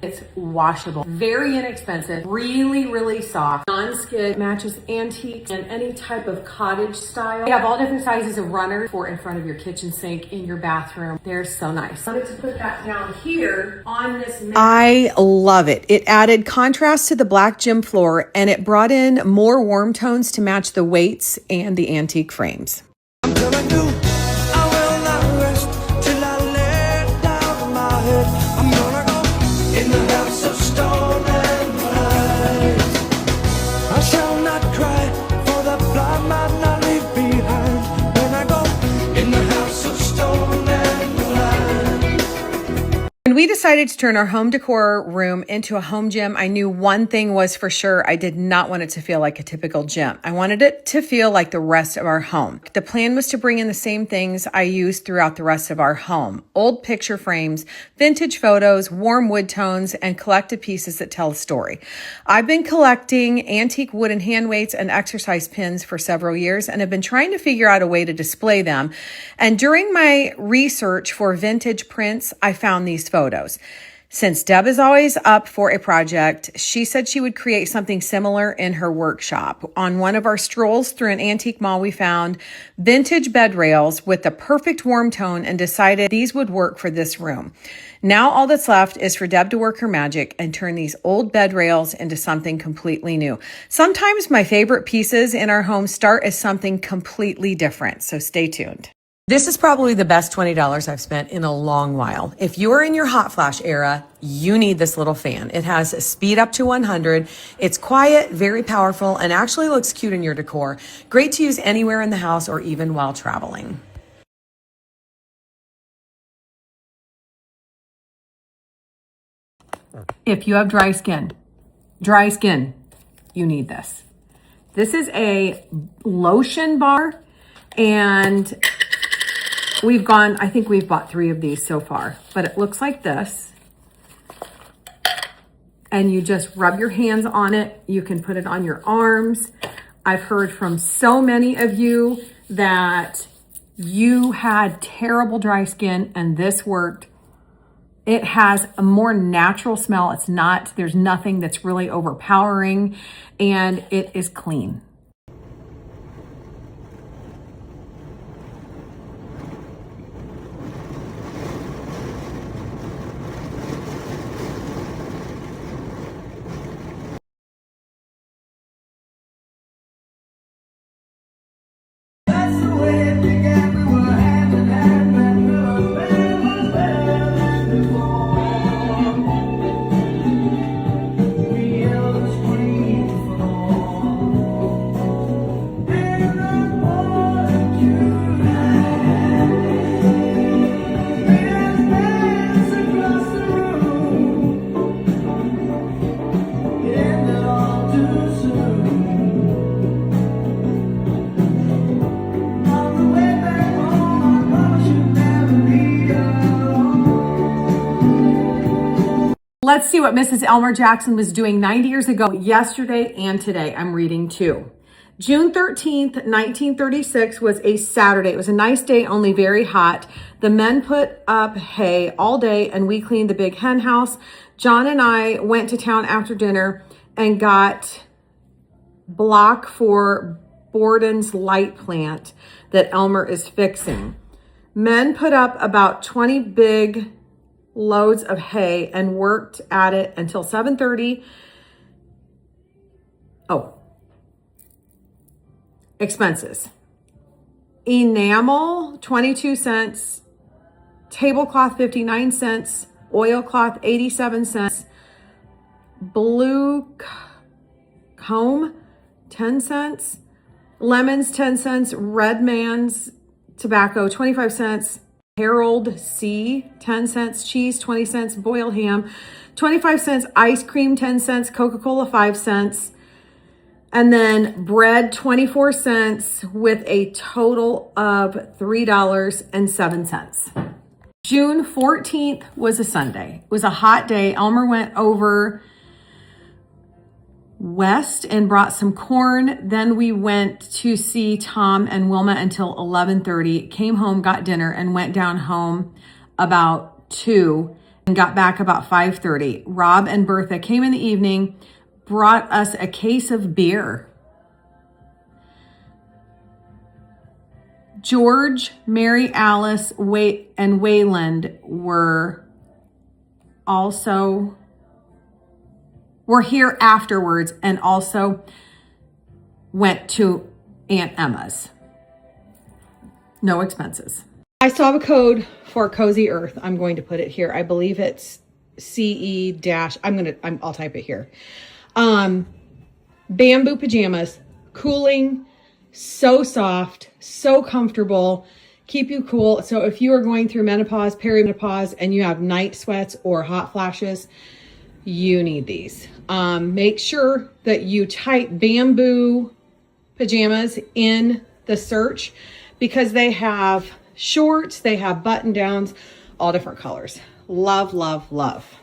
It's washable, very inexpensive, really, really soft, non-skid, matches antiques and any type of cottage style. They have all different sizes of runners for in front of your kitchen sink, in your bathroom. They're so nice. I wanted to put that down here on this mat. I love it. It added contrast to the black gym floor and it brought in more warm tones to match the weights and the antique frames. I'm telling you, I will not rest till I lay down my head. I'm gonna go in the house of stone and light. I shall not cry, for the blind might not leave behind. When I go in the house of stone and light. When we decided to turn our home decor room into a home gym, I knew one thing was for sure. I did not want it to feel like a typical gym. I wanted it to feel like the rest of our home. The plan was to bring in the same things I used throughout the rest of our home. Old picture frames, vintage photos, warm wood tones, and collected pieces that tell a story. I've been collecting antique wooden hand weights and exercise pins for several years and have been trying to figure out a way to display them. And during my research for vintage prints, I found these photos. Since Deb is always up for a project, she said she would create something similar in her workshop. On one of our strolls through an antique mall, we found vintage bed rails with the perfect warm tone and decided these would work for this room. Now all that's left is for Deb to work her magic and turn these old bed rails into something completely new. Sometimes my favorite pieces in our home start as something completely different, so stay tuned. This is probably the best $20 I've spent in a long while. If you are in your hot flash era, you need this little fan. It has a speed up to 100. It's quiet, very powerful, and actually looks cute in your decor. Great to use anywhere in the house or even while traveling. If you have dry skin, you need this. This is a lotion bar, and I think we've bought 3 of these so far, but it looks like this. And you just rub your hands on it. You can put it on your arms. I've heard from so many of you that you had terrible dry skin and this worked. It has a more natural smell. There's nothing that's really overpowering, and it is clean. Let's see what Mrs. Elmer Jackson was doing 90 years ago, yesterday and today. I'm reading too. June 13th, 1936 was a Saturday. It was a nice day, only very hot. The men put up hay all day and we cleaned the big hen house. John and I went to town after dinner and got block for Borden's light plant that Elmer is fixing. Men put up about 20 big loads of hay and worked at it until 7:30. Expenses. Enamel, 22 cents. Tablecloth, 59 cents. Oilcloth, 87 cents. Blue comb, 10 cents. Lemons, 10 cents. Red Man's tobacco, 25 cents. Harold C, 10 cents. Cheese, 20 cents. Boiled ham, 25 cents. Ice cream, 10 cents. Coca-Cola, 5 cents. And then bread, 24 cents, with a total of $3.07. June 14th was a Sunday. It was a hot day. Elmer went over west and brought some corn. Then we went to see Tom and Wilma until 11:30. Came home, got dinner, and went down home about 2. and got back about 5:30. Rob and Bertha came in the evening, brought us a case of beer. George, Mary Alice, and Wayland were here afterwards and also went to Aunt Emma's. No expenses. I saw a code for Cozy Earth. I'm going to put it here. I believe it's CE dash. I'll type it here. Bamboo pajamas, cooling, so soft, so comfortable, keep you cool. So if you are going through menopause, perimenopause, and you have night sweats or hot flashes, you need these. Make sure that you type bamboo pajamas in the search because they have shorts, they have button downs, all different colors. Love, love, love.